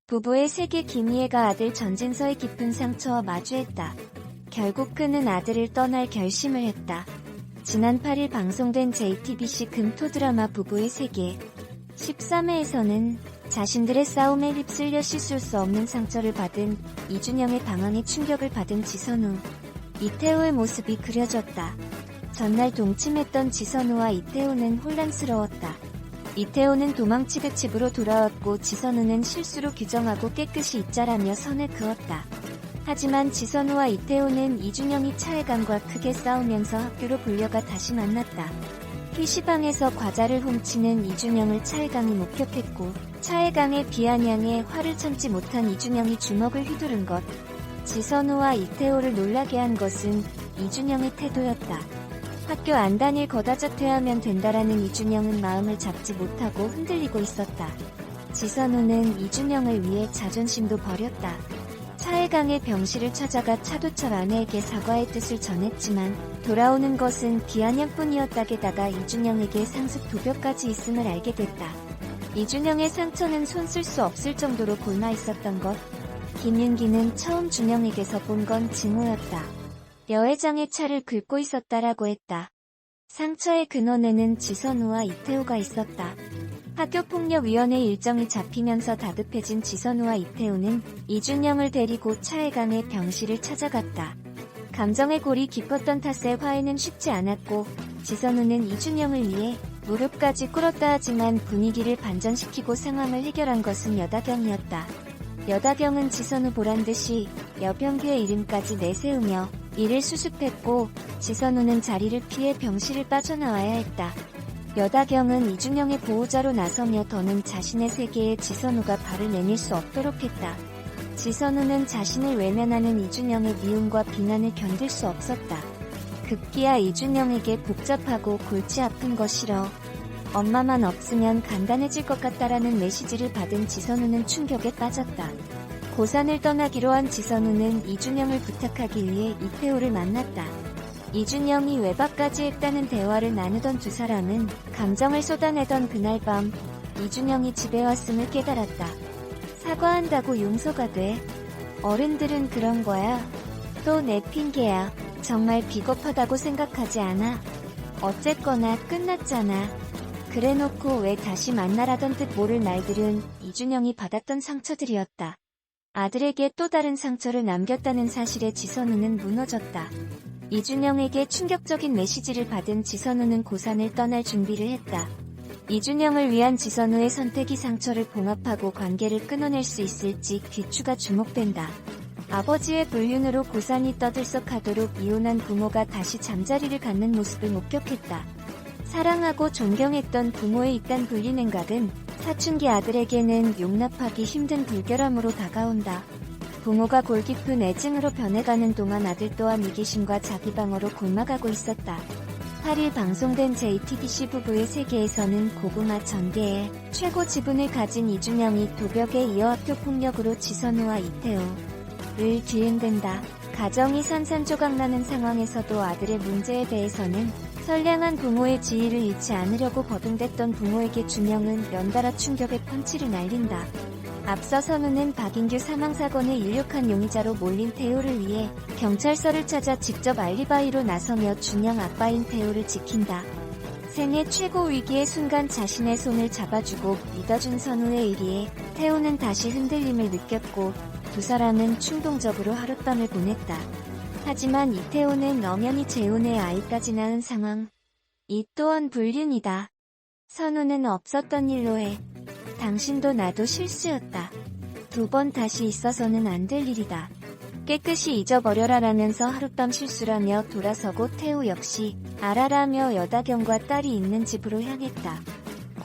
부부의 세계 김희애가 아들 전진서의 깊은 상처와 마주했다. 결국 그는 아들을 떠날 결심을 했다. 지난 8일 방송된 JTBC 금토 드라마 부부의 세계 13회에서는 자신들의 싸움에 휩쓸려 씻을 수 없는 상처를 받은 이준영의 방황에 충격을 받은 지선우, 이태호의 모습이 그려졌다. 전날 동침했던 지선우와 이태호는 혼란스러웠다. 이태호는 도망치듯 집으로 돌아왔고 지선우는 실수로 규정하고 깨끗이 입자라며 선을 그었다. 하지만 지선우와 이태호는 이준영이 차혜강과 크게 싸우면서 학교로 불려가 다시 만났다. PC방에서 과자를 훔치는 이준영을 차혜강이 목격했고 차혜강의 비아냥에 화를 참지 못한 이준영이 주먹을 휘두른 것. 지선우와 이태호를 놀라게 한 것은 이준영의 태도였다. 학교 안 다닐 거다 자퇴하면 된다라는 이준영은 마음을 잡지 못하고 흔들리고 있었다. 지선우는 이준영을 위해 자존심도 버렸다. 차혜강의 병실을 찾아가 차도철 아내에게 사과의 뜻을 전했지만 돌아오는 것은 비아냥뿐이었다게다가 이준영에게 상습 도벽까지 있음을 알게 됐다. 이준영의 상처는 손 쓸 수 없을 정도로 골마 있었던 것. 김윤기는 처음 준영에게서 본 건 증오였다. 여회장의 차를 긁고 있었다라고 했다. 상처의 근원에는 지선우와 이태호가 있었다. 학교폭력위원회 일정이 잡히면서 다급해진 지선우와 이태호는 이준영을 데리고 차혜강의 병실을 찾아갔다. 감정의 골이 깊었던 탓에 화해는 쉽지 않았고 지선우는 이준영을 위해 무릎까지 꿇었다 하지만 분위기를 반전시키고 상황을 해결한 것은 여다경이었다. 여다경은 지선우 보란듯이 여병규의 이름까지 내세우며 이를 수습했고 지선우는 자리를 피해 병실을 빠져나와야 했다. 여다경은 이준영의 보호자로 나서며 더는 자신의 세계에 지선우가 발을 내밀 수 없도록 했다. 지선우는 자신을 외면하는 이준영의 미움과 비난을 견딜 수 없었다. 급기야 이준영에게 복잡하고 골치 아픈 거 싫어. 엄마만 없으면 간단해질 것 같다라는 메시지를 받은 지선우는 충격에 빠졌다. 고산을 떠나기로 한 지선우는 이준영을 부탁하기 위해 이태호를 만났다. 이준영이 외박까지 했다는 대화를 나누던 두 사람은 감정을 쏟아내던 그날 밤 이준영이 집에 왔음을 깨달았다. 사과한다고 용서가 돼? 어른들은 그런 거야. 또 내 핑계야. 정말 비겁하다고 생각하지 않아? 어쨌거나 끝났잖아. 그래놓고 왜 다시 만나라던 듯 모를 말들은 이준영이 받았던 상처들이었다. 아들에게 또 다른 상처를 남겼다는 사실에 지선우는 무너졌다. 이준영에게 충격적인 메시지를 받은 지선우는 고산을 떠날 준비를 했다. 이준영을 위한 지선우의 선택이 상처를 봉합하고 관계를 끊어낼 수 있을지 귀추가 주목된다. 아버지의 불륜으로 고산이 떠들썩하도록 이혼한 부모가 다시 잠자리를 갖는 모습을 목격했다. 사랑하고 존경했던 부모의 이딴 불린 행각은 사춘기 아들에게는 용납하기 힘든 불결함으로 다가온다. 부모가 골깊은 애증으로 변해가는 동안 아들 또한 이기심과 자기방어로 골마가고 있었다. 8일 방송된 JTBC 부부의 세계에서는 고구마 전개에 최고 지분을 가진 이준영이 도벽에 이어 학교 폭력으로 지선우와 이태호를 뒤흔든다. 가정이 산산조각나는 상황에서도 아들의 문제에 대해서는 선량한 부모의 지위를 잃지 않으려고 버둥댔던 부모에게 준영은 연달아 충격의 펀치를 날린다. 앞서 선우는 박인규 사망사건의 유력한 용의자로 몰린 태호를 위해 경찰서를 찾아 직접 알리바이로 나서며 준영 아빠인 태호를 지킨다. 생애 최고 위기의 순간 자신의 손을 잡아주고 믿어준 선우에 의리해 태호는 다시 흔들림을 느꼈고 두 사람은 충동적으로 하룻밤을 보냈다. 하지만 이태호는 엄연히 재혼해 아이까지 낳은 상황. 이 또한 불륜이다. 선우는 없었던 일로 해. 당신도 나도 실수였다. 두 번 다시 있어서는 안 될 일이다. 깨끗이 잊어버려라라면서 하룻밤 실수라며 돌아서고 태호 역시 알아라며 여다경과 딸이 있는 집으로 향했다.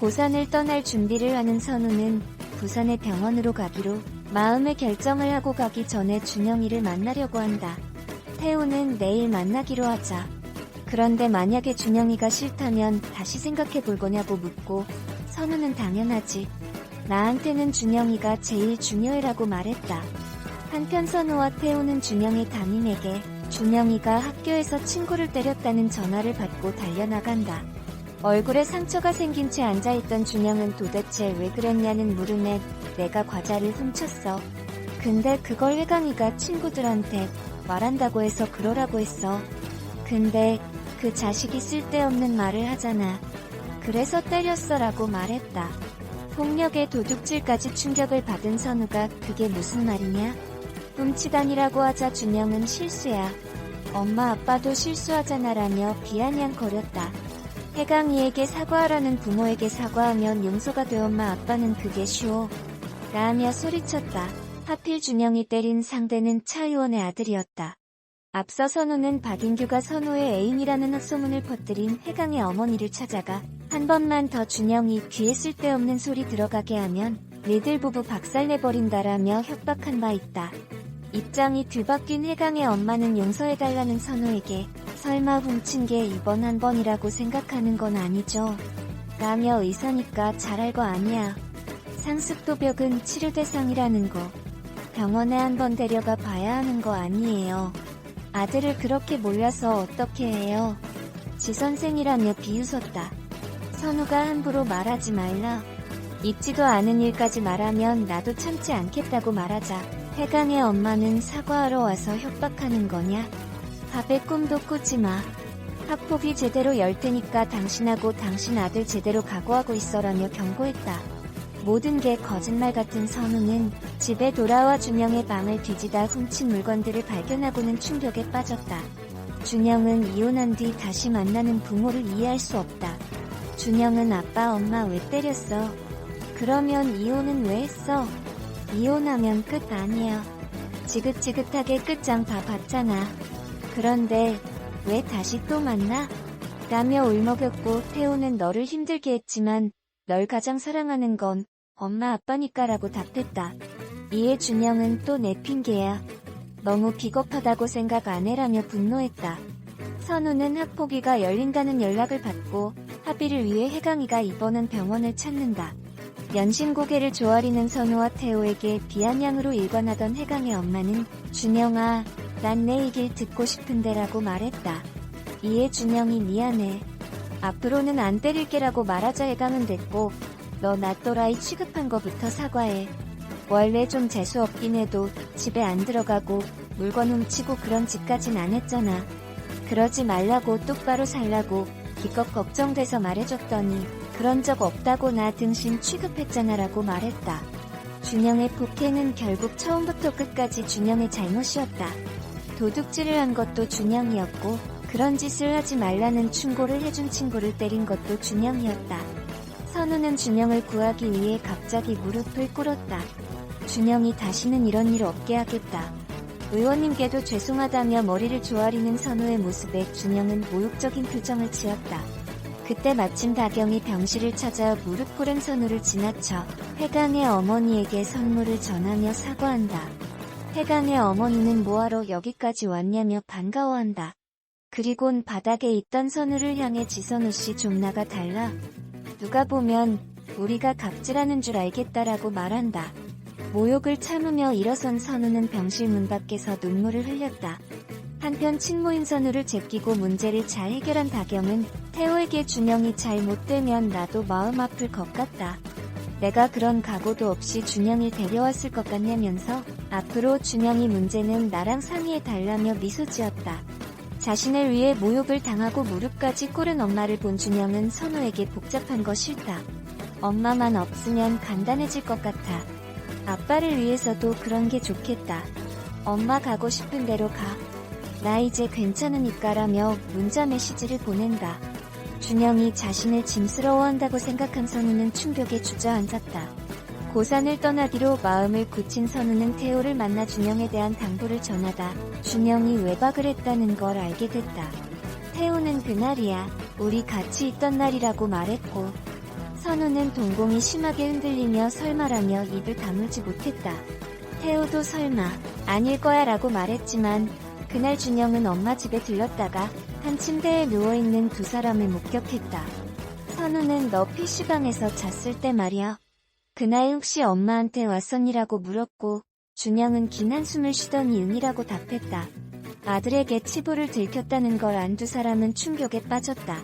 고산을 떠날 준비를 하는 선우는 부산의 병원으로 가기로 마음의 결정을 하고 가기 전에 준영이를 만나려고 한다. 태호는 내일 만나기로 하자. 그런데 만약에 준영이가 싫다면 다시 생각해볼 거냐고 묻고 선우는 당연하지. 나한테는 준영이가 제일 중요해라고 말했다. 한편 선우와 태호는 준영의 담임에게 준영이가 학교에서 친구를 때렸다는 전화를 받고 달려나간다. 얼굴에 상처가 생긴 채 앉아있던 준영은 도대체 왜 그랬냐는 물음에 내가 과자를 훔쳤어. 근데 그걸 혜강이가 친구들한테 말한다고 해서 그러라고 했어. 근데 그 자식이 쓸데없는 말을 하잖아. 그래서 때렸어 라고 말했다. 폭력에 도둑질까지 충격을 받은 선우가 그게 무슨 말이냐? 훔치다니라고 하자 준영은 실수야. 엄마 아빠도 실수하잖아 라며 비아냥거렸다. 혜강이에게 사과하라는 부모에게 사과하면 용서가 돼. 엄마 아빠는 그게 쉬워 라며 소리쳤다. 하필 준영이 때린 상대는 차 의원의 아들이었다. 앞서 선우는 박인규가 선우의 애인이라는 헛소문을 퍼뜨린 혜강의 어머니를 찾아가 한 번만 더 준영이 귀에 쓸데없는 소리 들어가게 하면 니들 부부 박살내버린다라며 협박한 바 있다. 입장이 뒤바뀐 혜강의 엄마는 용서해달라는 선우에게 설마 훔친 게 이번 한 번이라고 생각하는 건 아니죠? 라며 의사니까 잘 알고 아니야. 상습도벽은 치료 대상이라는 거. 병원에 한번 데려가 봐야 하는 거 아니에요. 아들을 그렇게 몰라서 어떻게 해요? 지선생이라며 비웃었다. 선우가 함부로 말하지 말라. 있지도 않은 일까지 말하면 나도 참지 않겠다고 말하자 혜강의 엄마는 사과하러 와서 협박하는 거냐? 밥에 꿈도 꾸지 마. 학폭위 제대로 열 테니까 당신하고 당신 아들 제대로 각오하고 있어라며 경고했다. 모든 게 거짓말 같은 선우는 집에 돌아와 준영의 방을 뒤지다 훔친 물건들을 발견하고는 충격에 빠졌다. 준영은 이혼한 뒤 다시 만나는 부모를 이해할 수 없다. 준영은 아빠 엄마 왜 때렸어? 그러면 이혼은 왜 했어? 이혼하면 끝 아니야. 지긋지긋하게 끝장 다 봤잖아. 그런데 왜 다시 또 만나? 라며 울먹였고 태호는 너를 힘들게 했지만 널 가장 사랑하는 건 엄마 아빠니까 라고 답했다. 이에 준영은 또 내 핑계야. 너무 비겁하다고 생각 안 해라며 분노했다. 선우는 학폭위가 열린다는 연락을 받고 합의를 위해 혜강이가 입원한 병원을 찾는다. 연신고개를 조아리는 선우와 태호에게 비아냥으로 일관하던 혜강의 엄마는 준영아, 난 내 얘길 듣고 싶은데 라고 말했다. 이에 준영이 미안해. 앞으로는 안 때릴게라고 말하자 혜강은 됐고 너 나 또라이 취급한 거부터 사과해. 원래 좀 재수없긴 해도 집에 안 들어가고 물건 훔치고 그런 짓까진 안 했잖아. 그러지 말라고 똑바로 살라고 기껏 걱정돼서 말해줬더니 그런 적 없다고 나 등신 취급했잖아 라고 말했다. 준영의 폭행은 결국 처음부터 끝까지 준영의 잘못이었다. 도둑질을 한 것도 준영이었고 그런 짓을 하지 말라는 충고를 해준 친구를 때린 것도 준영이었다. 선우는 준영을 구하기 위해 갑자기 무릎을 꿇었다. 준영이 다시는 이런 일 없게 하겠다. 의원님께도 죄송하다며 머리를 조아리는 선우의 모습에 준영은 모욕적인 표정을 지었다. 그때 마침 다경이 병실을 찾아 무릎 꿇은 선우를 지나쳐 혜강의 어머니에게 선물을 전하며 사과한다. 혜강의 어머니는 뭐하러 여기까지 왔냐며 반가워한다. 그리곤 바닥에 있던 선우를 향해 지선우씨 좀 나가 달라. 누가 보면 우리가 갑질하는 줄 알겠다라고 말한다. 모욕을 참으며 일어선 선우는 병실 문 밖에서 눈물을 흘렸다. 한편 친모인 선우를 제끼고 문제를 잘 해결한 다경은 태호에게 준영이 잘 못되면 나도 마음 아플 것 같다. 내가 그런 각오도 없이 준영을 데려왔을 것 같냐면서 앞으로 준영이 문제는 나랑 상의해달라며 미소 지었다. 자신을 위해 모욕을 당하고 무릎까지 꿇은 엄마를 본 준영은 선우에게 복잡한 거 싫다. 엄마만 없으면 간단해질 것 같아. 아빠를 위해서도 그런 게 좋겠다. 엄마 가고 싶은 대로 가. 나 이제 괜찮으니까라며 문자 메시지를 보낸다. 준영이 자신을 짐스러워한다고 생각한 선우는 충격에 주저앉았다. 고산을 떠나기로 마음을 굳힌 선우는 태호를 만나 준영에 대한 당부를 전하다 준영이 외박을 했다는 걸 알게 됐다. 태호는 그날이야. 우리 같이 있던 날이라고 말했고 선우는 동공이 심하게 흔들리며 설마라며 입을 다물지 못했다. 태호도 설마 아닐 거야 라고 말했지만 그날 준영은 엄마 집에 들렀다가 한 침대에 누워있는 두 사람을 목격했다. 선우는 너 PC방에서 잤을 때 말이야. 그날 혹시 엄마한테 왔었니라고 물었고 준영은 긴 한숨을 쉬더니 응이라고 답했다. 아들에게 치부를 들켰다는 걸 안 두 사람은 충격에 빠졌다.